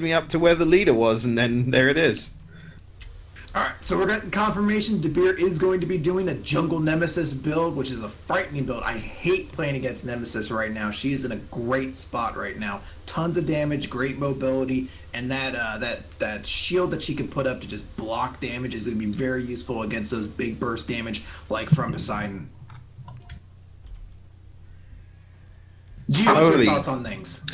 me up to where the leader was, and then there it is. Alright, so we're getting confirmation DeBeer is going to be doing a Jungle Nemesis build, which is a frightening build. I hate playing against Nemesis right now. She's in a great spot right now. Tons of damage, great mobility, and that shield that she can put up to just block damage is going to be very useful against those big burst damage like from Poseidon. Gio, what's your thoughts on things?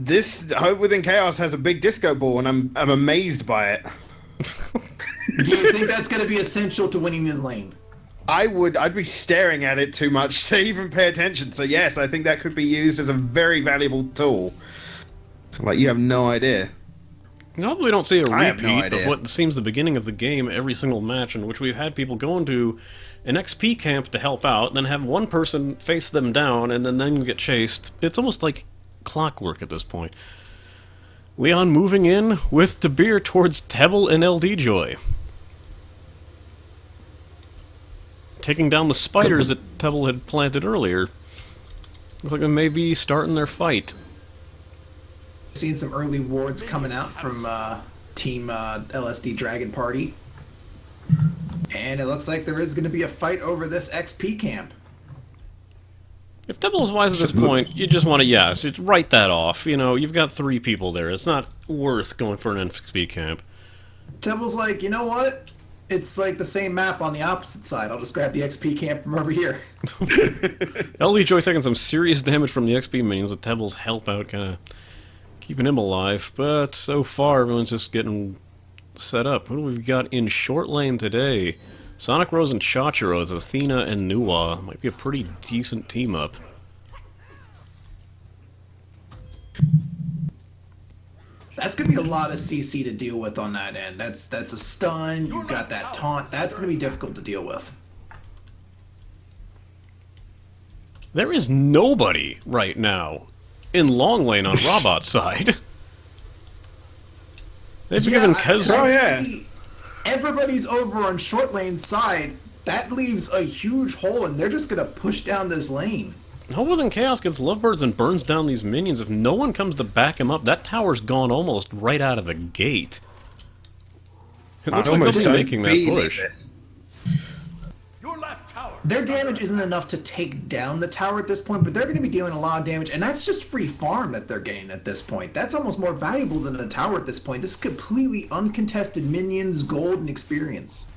This Hope Within Chaos has a big disco ball, and I'm amazed by it. Do you think that's going to be essential to winning this lane? I'd be staring at it too much to even pay attention. So yes, I think that could be used as a very valuable tool. Like, you have no idea. I hope we don't see a repeat no of what seems the beginning of the game every single match, in which we've had people go into an XP camp to help out, then have one person face them down, and then you get chased. It's almost like clockwork at this point. Leon moving in with DeBeer towards Tebble and LD Joy. Taking down the spiders that Tebble had planted earlier. Looks like they may be starting their fight. Seen some early wards coming out from Team LSD Dragon Party. And it looks like there is going to be a fight over this XP camp. If Tebble is wise at this point, you just want to, write that off. You know, you've got 3 people there. It's not worth going for an XP camp. Tebble's like, you know what? It's like the same map on the opposite side. I'll just grab the XP camp from over here. LD Joy taking some serious damage from the XP minions with Tebble's help out, kind of keeping him alive. But so far, everyone's just getting set up. What do we got in short lane today? Sonic Rose and Chachiro with Athena and Nuwa. Might be a pretty decent team up. That's going to be a lot of CC to deal with on that end. That's a stun, you've got that taunt. That's going to be difficult to deal with. There is nobody right now in long lane on RolloT's side. They've given Kez... Oh, yeah. Everybody's over on short lane side. That leaves a huge hole, and they're just going to push down this lane. Hope Within Chaos gets Lovebirds and burns down these minions. If no one comes to back him up, that tower's gone almost right out of the gate. It looks like they'll be making that push. Their damage isn't enough to take down the tower at this point, but they're going to be dealing a lot of damage, and that's just free farm that they're getting at this point. That's almost more valuable than a tower at this point. This is completely uncontested minions, gold, and experience.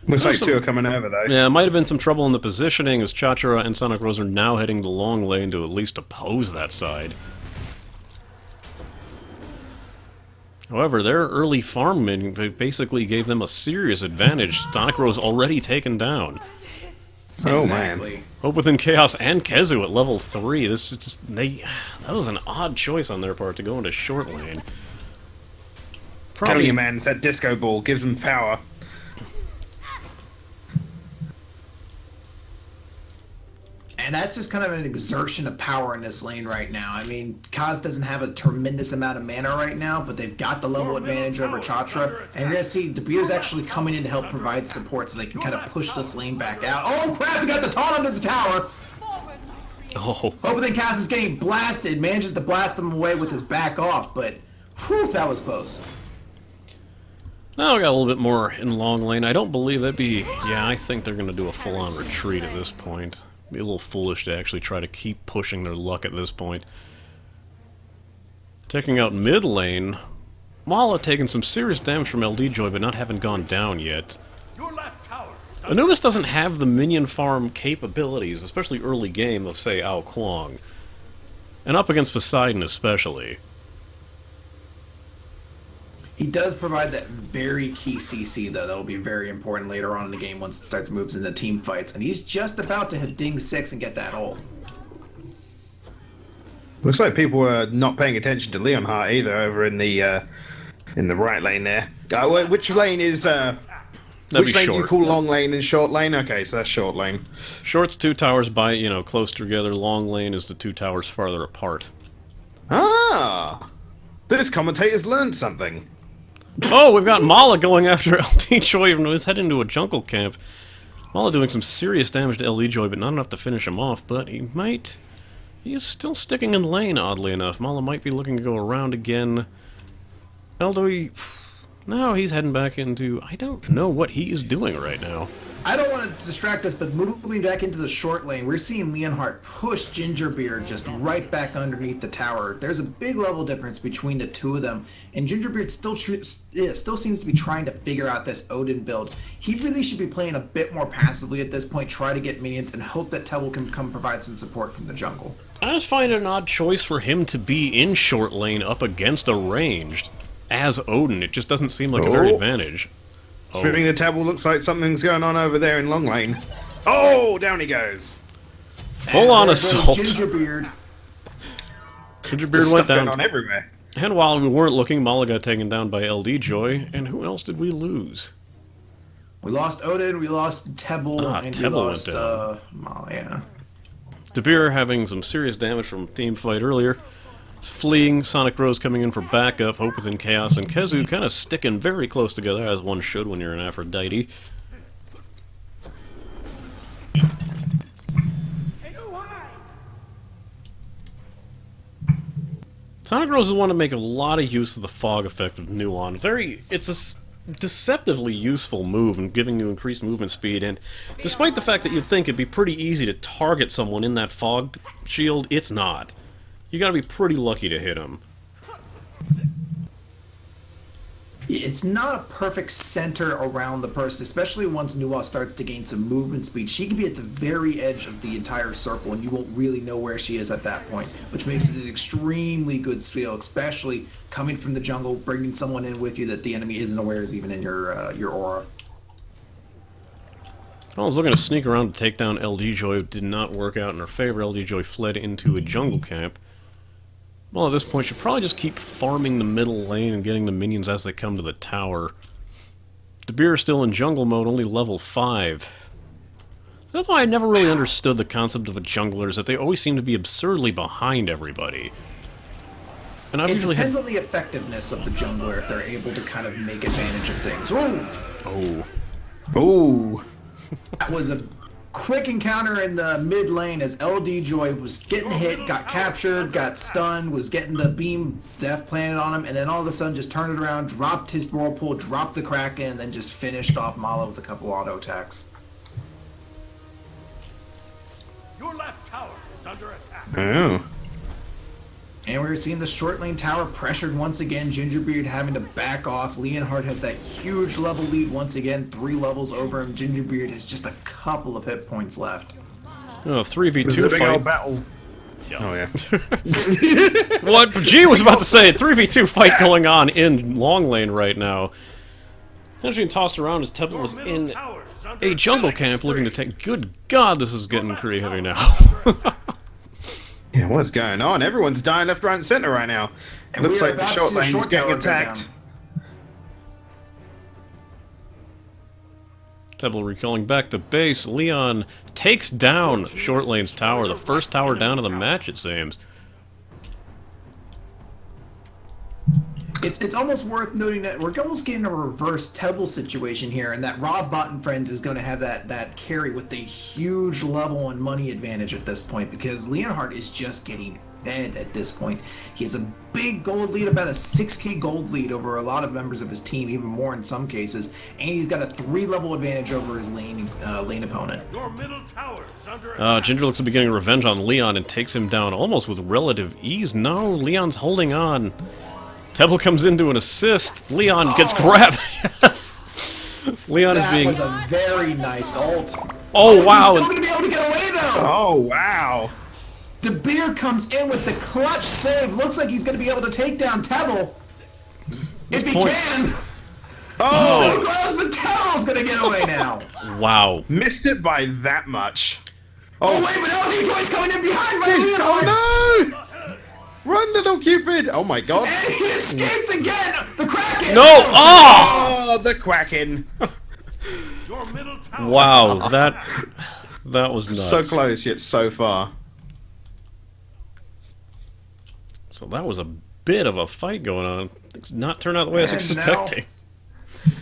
Looks like 2 are coming over, though. Yeah, might have been some trouble in the positioning, as Chachira and Sonic Rose are now heading the long lane to at least oppose that side. However, their early farm minion basically gave them a serious advantage. Sonic Rose already taken down. Oh, man. Hope Within Chaos and Kezu at level 3. This is just, that was an odd choice on their part to go into short lane. Telling you, man, it's that disco ball. Gives them power. And that's just kind of an exertion of power in this lane right now. I mean, Kaz doesn't have a tremendous amount of mana right now, but they've got the level advantage over Chatra. And you're going to see DeBeer's actually coming in to help provide support so they can kind of push this lane back out. Oh, crap! We got the taunt under the tower! Oh. Hope Within Chaos is getting blasted. Manages to blast them away with his back off, but whew, that was close. Now we got a little bit more in long lane. I don't believe that'd be... Yeah, I think they're going to do a full-on retreat at this point. Be a little foolish to actually try to keep pushing their luck at this point. Taking out mid lane, Mala taking some serious damage from LD Joy, but not having gone down yet. Anubis doesn't have the minion farm capabilities, especially early game, of, say, Ao Kuang. And up against Poseidon especially. He does provide that very key CC, though. That'll be very important later on in the game once it starts moves into team fights. And he's just about to hit ding 6 and get that ult. Looks like people were not paying attention to Leonhardt either over in the right lane there. Which lane is... which lane do you call long lane and short lane? Okay, so that's short lane. Short's 2 towers by, close together. Long lane is the 2 towers farther apart. Ah! This commentator's learned something. Oh, we've got Mala going after LD Joy. He's heading to a jungle camp. Mala doing some serious damage to LD Joy, but not enough to finish him off. But he might He is still sticking in lane, oddly enough. Mala might be looking to go around again. Although no, he's heading back into... I don't know what he is doing right now. I don't want to distract us, but moving back into the short lane, we're seeing Leonhardt push Gingerbeard just right back underneath the tower. There's a big level difference between the two of them, and Gingerbeard still seems to be trying to figure out this Odin build. He really should be playing a bit more passively at this point, try to get minions, and hope that Tebble can come provide some support from the jungle. I just find it an odd choice for him to be in short lane up against a ranged as Odin. It just doesn't seem like a very advantage. Spinning the table looks like something's going on over there in long lane. Oh, down he goes. Full-on assault. Gingerbeard Went down. Going on everywhere. And while we weren't looking, Mala got taken down by LD Joy. And who else did we lose? We lost Odin, we lost Tebble, and we lost Mala, yeah. De Beer having some serious damage from team fight earlier. Fleeing, Sonic Rose coming in for backup, Hope within Chaos, and Kezu kind of sticking very close together, as one should when you're an Aphrodite. Sonic Rose is one to make a lot of use of the fog effect of Nuon. It's a deceptively useful move and giving you increased movement speed, and despite the fact that you'd think it'd be pretty easy to target someone in that fog shield, it's not. You gotta be pretty lucky to hit him. It's not a perfect center around the person, especially once Nuwa starts to gain some movement speed. She can be at the very edge of the entire circle, and you won't really know where she is at that point, which makes it an extremely good skill, especially coming from the jungle, bringing someone in with you that the enemy isn't aware is even in your aura. I was looking to sneak around to take down LD Joy. It did not work out in her favor. LD Joy fled into a jungle camp. Well, at this point, should probably just keep farming the middle lane and getting the minions as they come to the tower. De Beer is still in jungle mode, only level 5. That's why I never really understood the concept of a jungler, is that they always seem to be absurdly behind everybody. And It depends on the effectiveness of the jungler if they're able to kind of make advantage of things. Ooh. Oh. That was a quick encounter in the mid lane as LD Joy was getting hit, got captured, got stunned, was getting the beam death planted on him, and then all of a sudden just turned it around, dropped his whirlpool, dropped the Kraken, and then just finished off Mala with a couple auto attacks. Your left tower is under attack. Oh. And we're seeing the short lane tower pressured once again, Gingerbeard having to back off. Leonhardt has that huge level lead once again, 3 levels over him. Gingerbeard has just a couple of hit points left. Oh, 3v2 It's a big fight. old battle. Yeah. Oh, yeah. What G was about to say, 3v2 fight going on in long lane right now. As being tossed around as Tebble was in a jungle camp looking to take... Good God, this is getting pretty heavy now. Yeah, what's going on? Everyone's dying left, right, and center right now. And Looks we are like the about to short see the lane's short getting tower go attacked. Tebble recalling back to base. Leon takes down short lane's tower, the first tower down of the match, it seems. It's almost worth noting that we're almost getting a reverse Tebble situation here, and that Rob Bot and Friends is going to have that carry with a huge level and money advantage at this point, because Leonhardt is just getting fed at this point. He has a big gold lead, about a 6k gold lead over a lot of members of his team, even more in some cases, and he's got a 3-level advantage over his lane opponent. Your middle tower is under attack. Ginger looks to be getting revenge on Leon and takes him down almost with relative ease. No, Leon's holding on. Tebble comes into an assist. Leon gets grabbed. Yes. Leon is being... That was a very nice ult. Oh, wow. He's still going to be able to get away, though. Oh, wow. De Beer comes in with the clutch save. Looks like he's going to be able to take down Tebble. If he can. Oh! So close, but Tebble's going to get away now. Wow. Missed it by that much. Oh, wait, but LD Joy's coming in behind by Leonhardt. Oh, no! Run, little Cupid! Oh, my God. And he escapes again. The Kraken. No! Oh! Oh, the Quacking. Your middle tower. Wow, that was nuts. So close, yet so far. So that was a bit of a fight going on. Things did not turn out the way I was And expecting.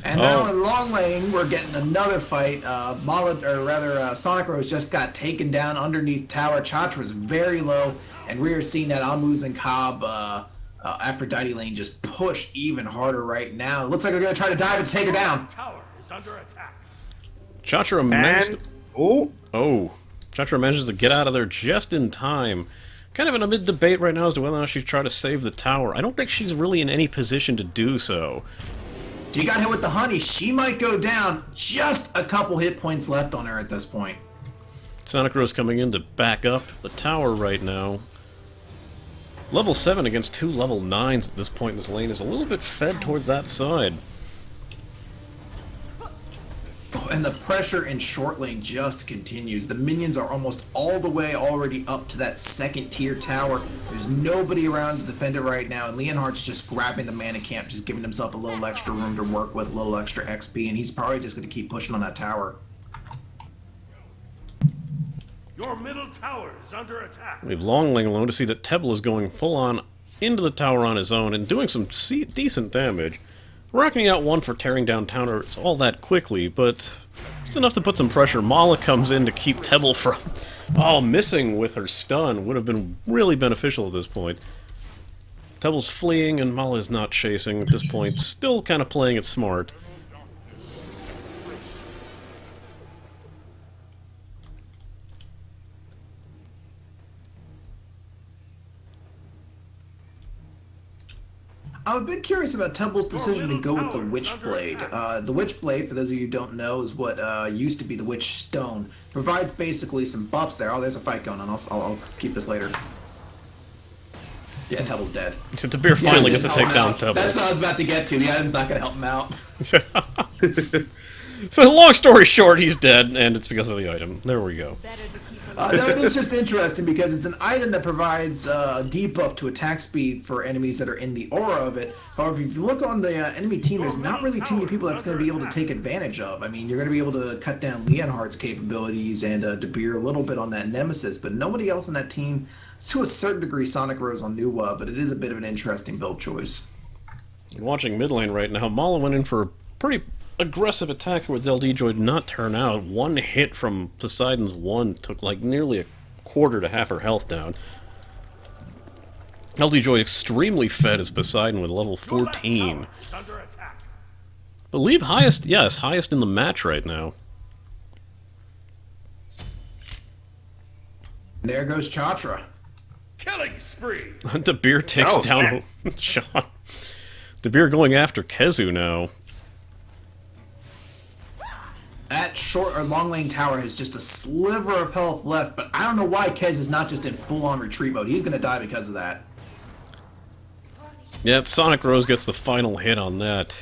And now in long lane, we're getting another fight. Sonic Rose just got taken down underneath tower. Chatra's very low, and we are seeing that Amuz and Cobb Aphrodite lane just push even harder right now. It looks like they're going to try to dive and take her down. Tower is under attack. Chatra managed. Chatra manages to get out of there just in time. Kind of in a mid-debate right now as to whether or not she's trying to save the tower. I don't think she's really in any position to do so. She got hit with the honey. She might go down. Just a couple hit points left on her at this point. Sonic Rose coming in to back up the tower right now. Level 7 against 2 level 9s at this point in this lane is a little bit fed towards that side. And the pressure in short lane just continues. The minions are almost all the way already up to that second tier tower. There's nobody around to defend it right now, and Leonhardt's just grabbing the mana camp, just giving himself a little extra room to work with, a little extra XP, and he's probably just going to keep pushing on that tower. Your middle tower is under attack. We have long lane alone to see that Tebble is going full on into the tower on his own and doing some decent damage. Rocking out one for tearing down towers all that quickly, but it's enough to put some pressure. Mala comes in to keep Tebble from... missing with her stun would have been really beneficial at this point. Tebble's fleeing and Mala is not chasing at this point, still kind of playing it smart. I'm a bit curious about Tebble's decision to go with the Witchblade. The Witchblade, for those of you who don't know, is what used to be the Witch Stone. Provides basically some buffs there. Oh, there's a fight going on. I'll keep this later. Yeah, Tebble's dead. So Debir finally gets to take down Tebble. That's what I was about to get to. The item's not going to help him out. So long story short, he's dead, and it's because of the item. There we go. No, it's just interesting because it's an item that provides debuff to attack speed for enemies that are in the aura of it. However, if you look on the enemy team, there's not really too many people that's going to be able to take advantage of. I mean, you're going to be able to cut down Leonhardt's capabilities and Debir a little bit on that Nemesis, but nobody else on that team, to a certain degree, Sonic Rose on Nuwa, but it is a bit of an interesting build choice. Watching mid lane right now, Mala went in for a pretty aggressive attack towards LD Joy, did not turn out. One hit from Poseidon's one took like nearly a quarter to half her health down. LD Joy extremely fed as Poseidon with level 14. Believe highest, yes, highest in the match right now. There goes Chatra. Killing spree. Debir takes down Sean. Debir going after Kezu now. That short or long lane tower has just a sliver of health left, but I don't know why Kez is not just in full-on retreat mode. He's going to die because of that. Yeah, Sonic Rose gets the final hit on that.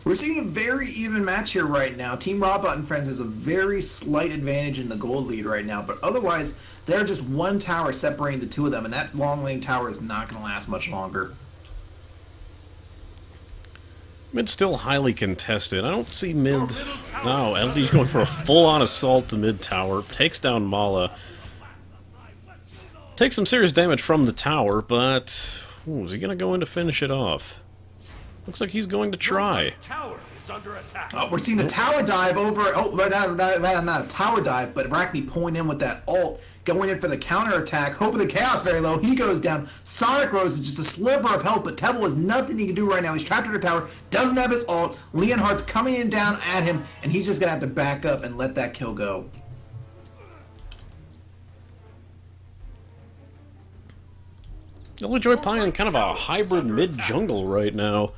We're seeing a very even match here right now. Team RolloT and Friends has a very slight advantage in the gold lead right now, but otherwise, they're just one tower separating the two of them, and that long lane tower is not going to last much longer. Mid's still highly contested. I don't see mid... No, LD's going for a full-on assault to mid tower. Takes down Mala. Takes some serious damage from the tower, but... is he going to go in to finish it off? Looks like he's going to try. Tower is under attack. Oh, we're seeing a tower dive over... Oh, not a tower dive, but Arachne pulling in with that ult. Going in for the counterattack. Hope of the Chaos very low. He goes down. Sonic Rose is just a sliver of health, but Tebble has nothing he can do right now. He's trapped in the tower. Doesn't have his ult. Leonhardt's coming in down at him, and he's just going to have to back up and let that kill go. Joy playing kind of a hybrid mid-jungle right now.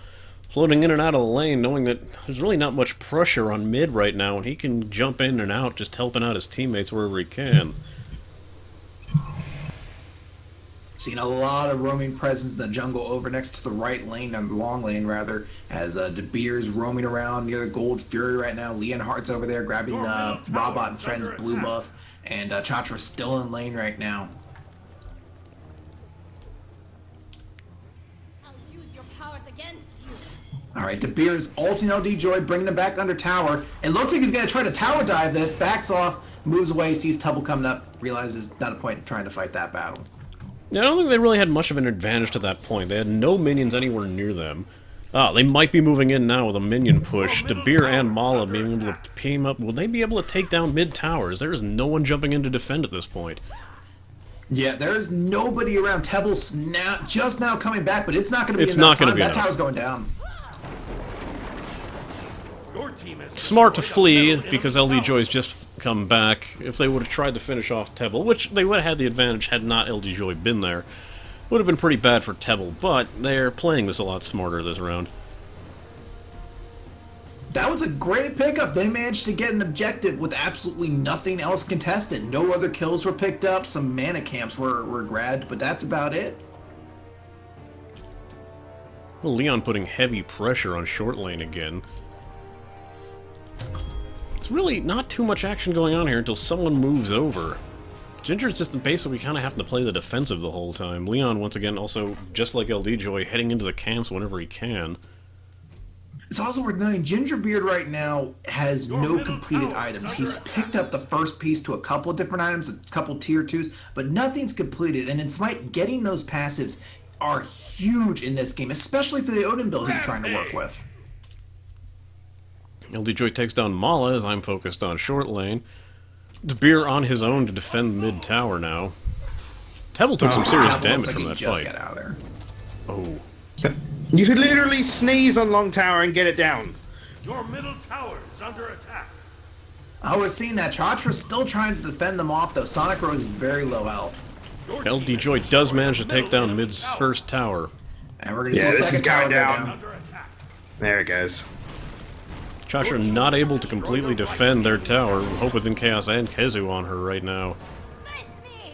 Floating in and out of the lane, knowing that there's really not much pressure on mid right now, and he can jump in and out, just helping out his teammates wherever he can. Seen a lot of roaming presence in the jungle over next to the right lane, and the long lane rather, as Debir's roaming around near the Gold Fury right now. Leonhardt's over there grabbing RolloT and Friends blue buff, and Chatra's still in lane right now. I'll use your powers against you. Alright, Debir's ulting LD Joy, bringing him back under tower. It looks like he's going to try to tower dive this, backs off, moves away, sees Tebble coming up, realizes not a point in trying to fight that battle. Yeah, I don't think they really had much of an advantage to that point. They had no minions anywhere near them. They might be moving in now with a minion push. Debir and Mala being able to team up. Will they be able to take down mid towers? There is no one jumping in to defend at this point. Yeah, there's nobody around. Tebel's just now coming back, but it's not going to be It's enough not going to time. be That enough. tower's going down. Your team has Smart to destroyed a flee middle because enemy LD tower. Joy's just come back. If they would have tried to finish off Tebel, which they would have had the advantage had not LD Joy been there, would have been pretty bad for Tebel, but they're playing this a lot smarter this round. That was a great pickup. They managed to get an objective with absolutely nothing else contested. No other kills were picked up. Some mana camps were grabbed, but that's about it. Well, Leon putting heavy pressure on short lane again. It's really not too much action going on here until someone moves over. Ginger's just basically kind of having to play the defensive the whole time. Leon, once again, also, just like LD Joy, heading into the camps whenever he can. It's also worth noting, Gingerbeard right now has no completed items. He's picked up the first piece to a couple of different items, a couple tier 2s, but nothing's completed. And in Smite, getting those passives are huge in this game, especially for the Odin build he's trying to work with. LD Joy takes down Mala as I'm focused on short lane. Debir on his own to defend mid tower now. Tebel took some serious Tebel damage looks from like that he just fight. got out of there. Oh. You could literally sneeze on long tower and get it down. Your middle tower is under attack. I was seeing that. Chatra's still trying to defend them off, though. Sonic Rose is very low health. Your team LD has Joy does destroyed manage a to take middle down enemy mid's tower. first tower. And we're going to Yeah, see a this second is going tower go down. down. Under attack. There it goes. Chatra not able to completely defend their tower. Hope Within Chaos and Kezu on her right now. Nice me.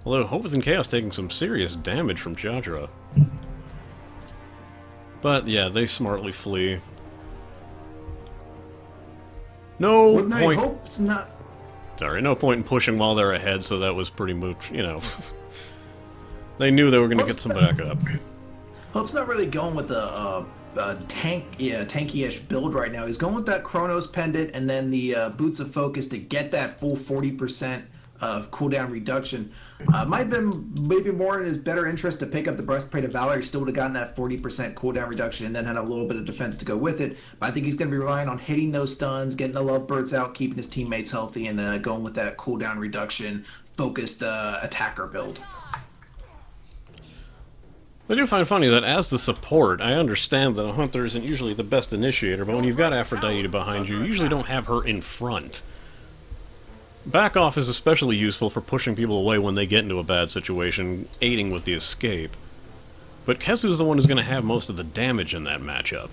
Although Hope Within Chaos taking some serious damage from Chatra. But yeah, they smartly flee. No Wouldn't I point. hope it's not... Sorry, no point in pushing while they're ahead, so that was pretty much, you know. They knew they were going to get some backup. Hope's not really going with the tanky-ish build right now. He's going with that Chronos Pendant and then the Boots of Focus to get that full 40% of cooldown reduction. Might have been maybe more in his better interest to pick up the Breastplate of Valor. He still would have gotten that 40% cooldown reduction and then had a little bit of defense to go with it. But I think he's going to be relying on hitting those stuns, getting the Lovebirds out, keeping his teammates healthy, and going with that cooldown reduction focused attacker build. I do find funny that as the support, I understand that a Hunter isn't usually the best initiator, but when you've got Aphrodite behind you, you usually don't have her in front. Back off is especially useful for pushing people away when they get into a bad situation, aiding with the escape. But Kezu's the one who's going to have most of the damage in that matchup.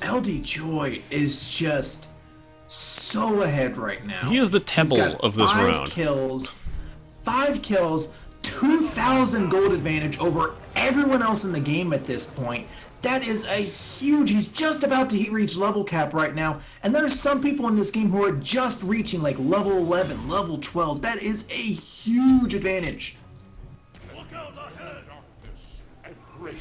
LD Joy is just so ahead right now. He is the He's Tebel got of this 5 round. kills, 2,000 gold advantage over everyone else in the game at this point. That is a huge... He's just about to reach level cap right now, and there's some people in this game who are just reaching like level 11, level 12. That is a huge advantage. Look out ahead. And brace.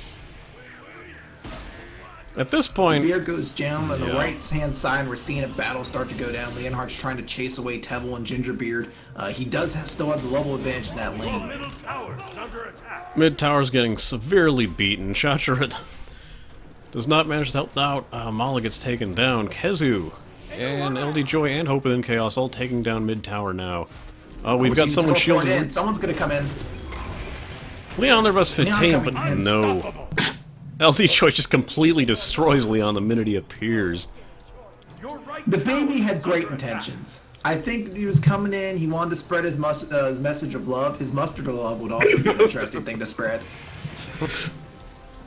At this point, Beard goes down on the Yeah. right-hand side, and we're seeing a battle start to go down. Leonhardt's trying to chase away Tebel and Gingerbeard. He does still have the level advantage in that Your lane. middle tower is under attack. mid tower's getting severely beaten. Chatra does not manage to help out. Mala gets taken down. Kezu and LD Joy and Hope Within Chaos all taking down mid tower now. We've got someone shielding. Someone's going to come in. Leon, they're best 15, Leon's but coming in. no. LD Joy just completely destroys Leon the minute he appears. Your right The tower baby had is great under attack. intentions. I think that he was coming in. He wanted to spread his message of love. His mustard of love would also be an interesting thing to spread.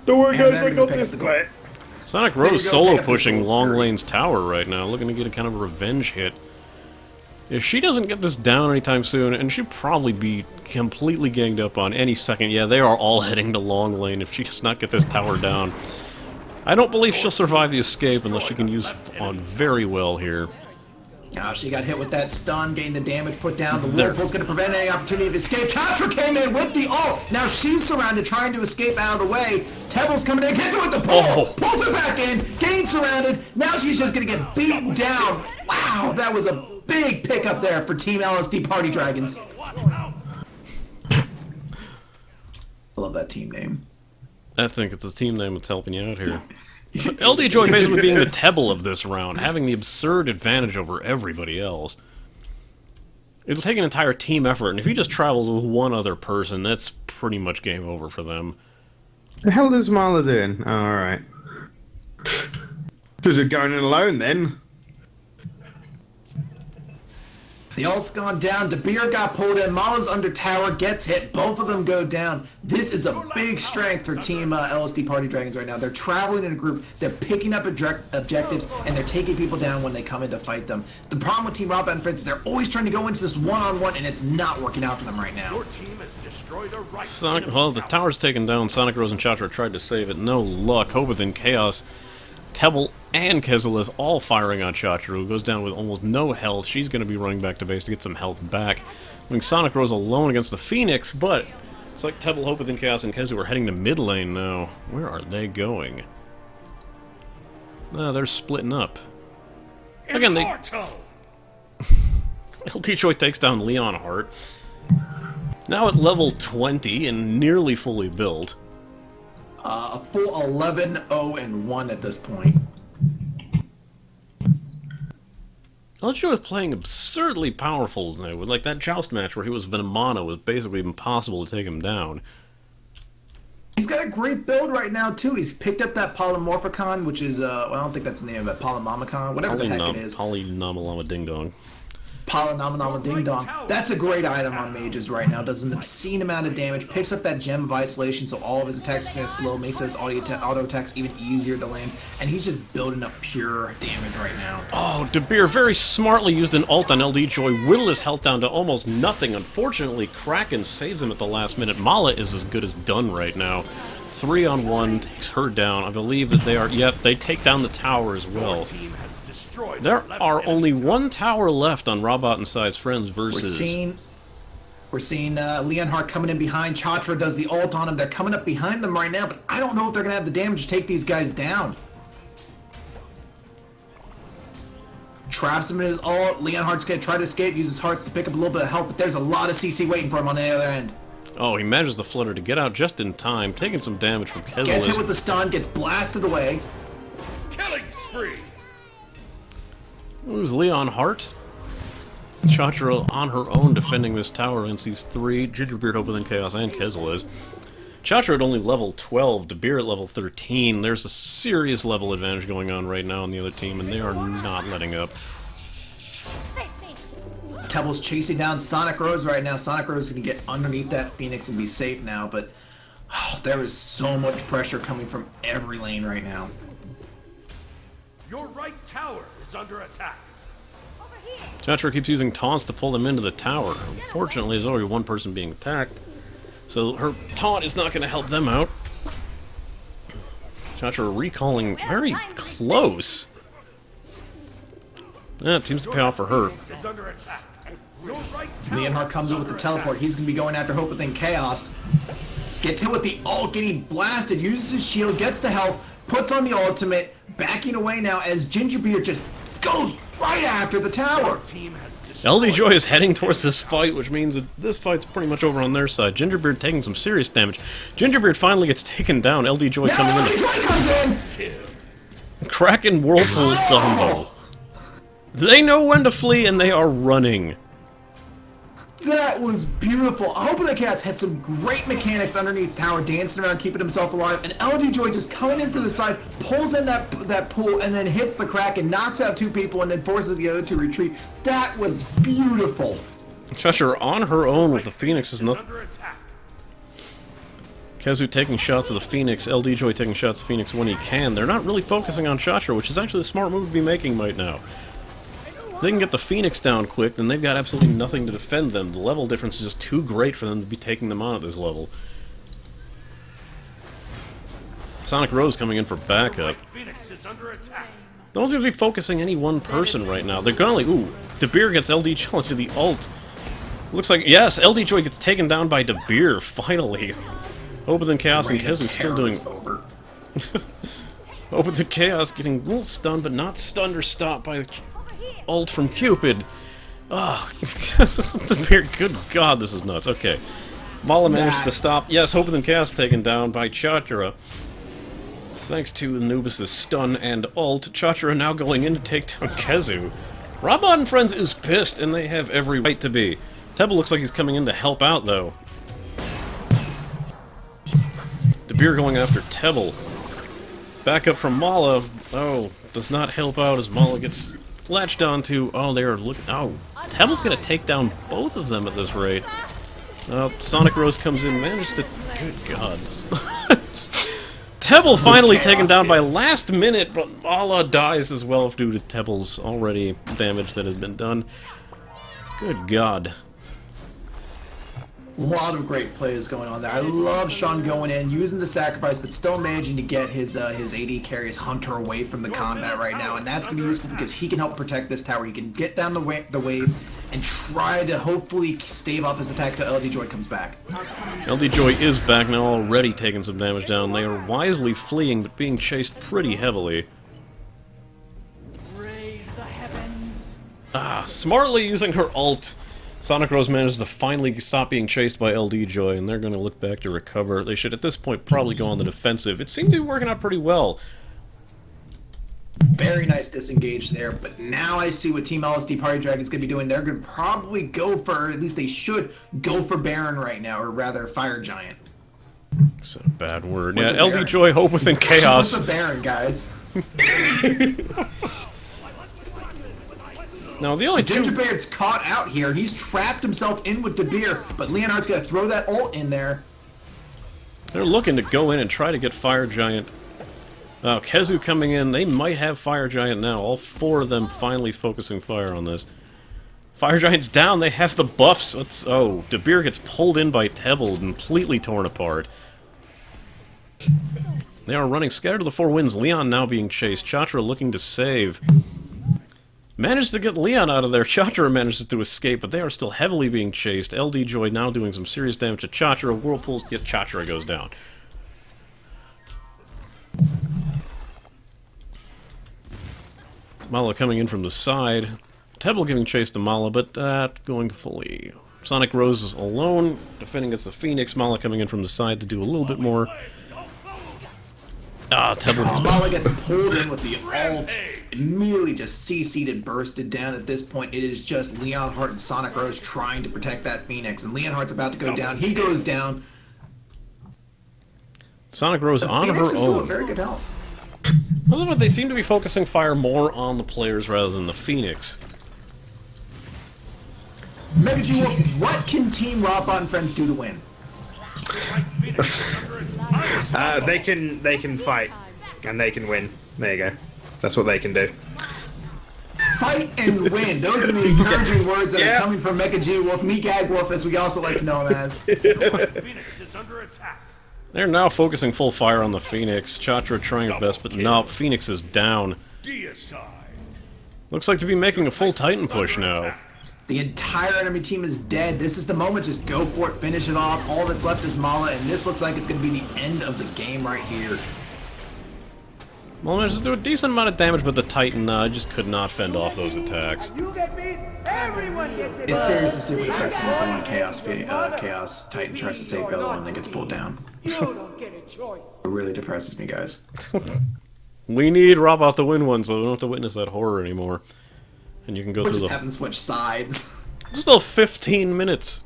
Don't worry, And guys, then I we got pick this up the play. Sonic There you Rose go, solo pick up this pushing little Long fury. Lane's tower right now, looking to get a kind of a revenge hit. If she doesn't get this down anytime soon, and she'll probably be completely ganged up on any second, yeah, they are all heading to Long Lane if she does not get this tower down. I don't believe she'll survive the escape unless she can use on very well here. She got hit with that stun, getting the damage put down. The There. Whirlpool's going to prevent any opportunity of escape. Chatra came in with the ult. Now she's surrounded, trying to escape out of the way. Tebel's coming in, gets it with the pull. Oh. Pulls it back in, gains surrounded. Now she's just going to get beaten down. Wow, that was a big pickup there for Team LSD Party Dragons. I love that team name. I think it's a team name that's helping you out here. LD Joy basically being the Tebble of this round, having the absurd advantage over everybody else. It'll take an entire team effort, and if he just travels with one other person, that's pretty much game over for them. The hell is Marla doing? Oh, alright. Just going in alone then. The ult's gone down. De Beer got pulled in. Mala's under tower, gets hit. Both of them go down. This is a big strength for Team LSD Party Dragons right now. They're traveling in a group. They're picking up objectives, and they're taking people down when they come in to fight them. The problem with Team RolloT and Fritz, they're always trying to go into this one-on-one, and it's not working out for them right now. Your team has destroyed a right. Well, the tower's taken down. Sonic Rose and Chatra tried to save it. No luck. Hope within chaos. Tebble and Kezelith all firing on Chatra, who goes down with almost no health. She's going to be running back to base to get some health back. Leaving Sonic Rose alone against the Phoenix, but it's like Tebble, Hope within Chaos, and Kezu are heading to mid lane now. Where are they going? They're splitting up. Again, LT Choi takes down Leonhart. Now at level 20 and nearly fully built. A full 11-0-1 at this point. LG was playing absurdly powerful today, with like that joust match where he was Venomano was basically impossible to take him down. He's got a great build right now too. He's picked up that Polymorphicon, which is well, I don't think that's the name of it, Polymomicon, whatever the heck it is. Polynomalama Ding Dong. Polynominal Ding Dong. That's a great item on mages right now. Does an obscene amount of damage. Picks up that gem of isolation, so all of his attacks kind of slow. Makes his auto attacks even easier to land. And he's just building up pure damage right now. Oh, De Beer very smartly used an ult on LD Joy, whittled his health down to almost nothing. Unfortunately, Kraken saves him at the last minute. Mala is as good as done right now. 3-on-1 takes her down. I believe that they are. Yep, they take down the tower as well. There are only one tower left on Robot and Side's Friends versus... We're seeing Leonhart coming in behind. Chatra does the ult on him. They're coming up behind them right now, but I don't know if they're going to have the damage to take these guys down. Traps him in his ult. Leonhart's going to try to escape, uses hearts to pick up a little bit of help, but there's a lot of CC waiting for him on the other end. Oh, he manages the flutter to get out just in time, taking some damage from Kezelith. Gets hit with the stun, gets blasted away. Killing spree. Lose Leonhart. Chatra on her own defending this tower against these three. Gingerbeard, Hope Within Chaos, and Kezelith. Chatra at only level 12, De Beer at level 13. There's a serious level advantage going on right now on the other team, and they are not letting up. Tebble's chasing down Sonic Rose right now. Sonic Rose is going to get underneath that Phoenix and be safe now, but there is so much pressure coming from every lane right now. Your right tower is under attack. Chatra keeps using taunts to pull them into the tower. Unfortunately, there's already one person being attacked, so her taunt is not going to help them out. Chatra recalling very close. Yeah, it seems to pay off for her. Is under attack. Your right Leonhart comes in with the teleport. He's going to be going after Hope Within Chaos. Gets hit with the ult, getting blasted, uses his shield, gets the health, puts on the ultimate, backing away now as Gingerbeard just goes right after the tower. LD Joy is heading towards this fight, which means that this fight's pretty much over on their side. Gingerbeard taking some serious damage. Gingerbeard finally gets taken down. LD Joy now coming LD in. Joy comes in! Kraken Whirlpool Dumbo. They know when to flee and they are running. That was beautiful. Hope Within Chaos had some great mechanics underneath the tower, dancing around, keeping himself alive, and LD Joy just coming in for the side, pulls in that pool, and then hits the Kraken, knocks out two people, and then forces the other to retreat. That was beautiful. Cheshire on her own with the Phoenix is nothing. Kezu taking shots of the Phoenix, LD Joy taking shots of Phoenix when he can. They're not really focusing on Cheshire, which is actually the smart move to be making right now. If they can get the Phoenix down quick, then they've got absolutely nothing to defend them. The level difference is just too great for them to be taking them on at this level. Sonic Rose coming in for backup. No one's going to be focusing any one person right now. They're going to, ooh, De Beer gets LD Joy to the ult. Looks like, yes, LD Joy gets taken down by De Beer, finally. Hope Within Chaos and Kezu still doing... Hope Within Chaos getting a little stunned, but not stunned or stopped by ult from Cupid. Oh, good God, this is nuts. Okay. Mala managed to stop. Yes, Hope and Chaos taken down by Chachra. Thanks to Anubis' stun and ult, Chachra now going in to take down Kezu. Robot and Friends is pissed, and they have every right to be. Tebble looks like he's coming in to help out, though. Debir going after Tebble. Back up from Mala. Oh, does not help out as Mala gets latched onto. Oh, they are looking. Oh, Tebble's gonna take down both of them at this rate. Sonic Rose comes in, manages to. Good God. Tebble finally taken down by last minute, but Mala dies as well due to Tebble's already damage that has been done. Good God. A lot of great plays going on there. I love Sean going in, using the sacrifice, but still managing to get his AD carry, his Hunter, away from the combat right now, and that's going to be useful because he can help protect this tower. He can get down the wave and try to hopefully stave off his attack till LD Joy comes back. LD Joy is back now, already taking some damage down. They are wisely fleeing, but being chased pretty heavily. Raise the heavens. Smartly using her ult, Sonic Rose manages to finally stop being chased by LD Joy, and they're going to look back to recover. They should, at this point, probably go on the defensive. It seemed to be working out pretty well. Very nice disengage there, but now I see what Team LSD Party Dragon's going to be doing. They're going to probably go for, or at least they should, go for Baron right now, or rather Fire Giant. That's a bad word. Yeah, LD Joy, Hope Within Chaos. What's a Baron, guys? No, the only two... Gingerbeard's caught out here. He's trapped himself in with Debir, but Leonhardt's got to throw that ult in there. They're looking to go in and try to get Fire Giant. Kezu coming in. They might have Fire Giant now. All four of them finally focusing fire on this. Fire Giant's down. They have the buffs. Debir gets pulled in by Tebble, completely torn apart. They are running scattered to the four winds. Leon now being chased. Chachra looking to save. Managed to get Leon out of there. Chachra manages to escape, but they are still heavily being chased. LD Joy now doing some serious damage to Chachra. Whirlpools, yet Chachra goes down. Mala coming in from the side. Tebble giving chase to Mala, but going fully. Sonic Rose is alone, defending against the Phoenix. Mala coming in from the side to do a little bit more. Tebble Mala gets pulled in with the ult. Immediately just CC'd and bursted down. At this point, it is just Leonhardt and Sonic Rose trying to protect that Phoenix. And Leonhardt's about to go down. He goes down. Sonic Rose on Phoenix her is own. doing very good health. But they seem to be focusing fire more on the players rather than the Phoenix. Mega G Wolf, what can Team Robot and Friends do to win? They can fight, and they can win. There you go. That's what they can do. Fight and win. Those are the encouraging words that are coming from Mecha G Wolf, me Gag Wolf, as we also like to know him as. Phoenix is under attack. They're now focusing full fire on the Phoenix. Chachra trying her best, but no, Phoenix is down. Deicide. Looks like to be making a full Titan push now. The entire enemy team is dead. This is the moment. Just go for it. Finish it off. All that's left is Mala, and this looks like it's going to be the end of the game right here. Well, managed to do a decent amount of damage, but the Titan just could not fend off those attacks. You get beast, everyone gets it. It's seriously super depressing when Chaos Titan tries to save Bella and then gets pulled down. You don't get a choice. It really depresses me, guys. We need Robot to win one, so we don't have to witness that horror anymore. And you can go We'll through just the... have them switch sides. Still 15 minutes.